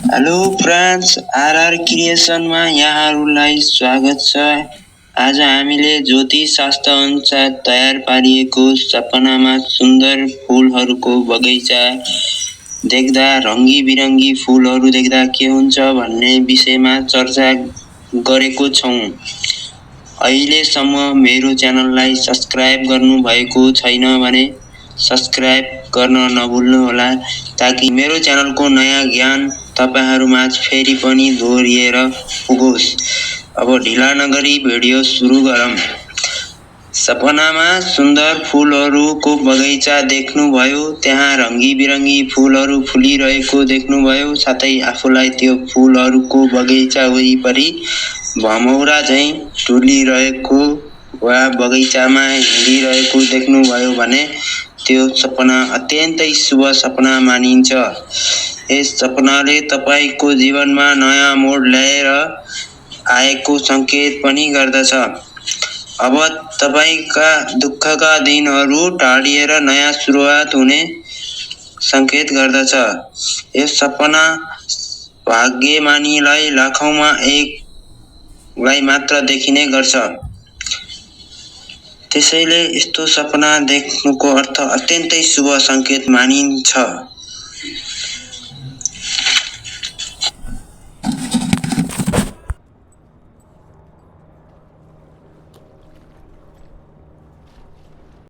Hello friends, RR क्रिएसनमा यहाँहरूलाई स्वागत छ। आज हामीले ज्योतिष शास्त्र अनुसार तयार पारिएको सपनामा सुन्दर फुलहरूको बगैँचा देख्दा रङ्गी बिरङ्गी फुलहरू देख्दा के हुन्छ भन्ने विषयमा चर्चा गरेको छौँ। अहिलेसम्म मेरो च्यानललाई सब्स्क्राइब गर्नुभएको छैन भने सब्स्क्राइब गर्न नभुल्नुहोला, ताकि मेरो च्यानलको नयाँ ज्ञान तपाईहरुमाझ फेरि पनि दोहोरिएर पुगोस्। अब ढिला नगरी भिडियो सुरु गरौँ। सपनामा सुन्दर फुलहरूको बगैँचा देख्नुभयो, त्यहाँ रङ्गी बिरङ्गी फुलहरू फुलिरहेको देख्नुभयो, साथै आफूलाई त्यो फुलहरूको बगैँचा वरिपरि भमौरा झैं डुलिरहेको वा बगैँचामा हिँडिरहेको देख्नुभयो भने त्यो सपना अत्यन्तै शुभ सपना मानिन्छ। यस सपनाले तपाईको जीवनमा नयाँ मोड ल्याएर आएको संकेत पनि गर्दछ। अब तपाईका दुःखका दिनहरू टाढिएर नयाँ सुरुवात हुने संकेत गर्दछ। यस सपना भाग्यमानीलाई लाखौंमा एकलाई मात्र देखिने गर्छ। त्यसैले यस्तो सपना देख्नुको अर्थ अत्यन्तै शुभ संकेत मानिन्छ।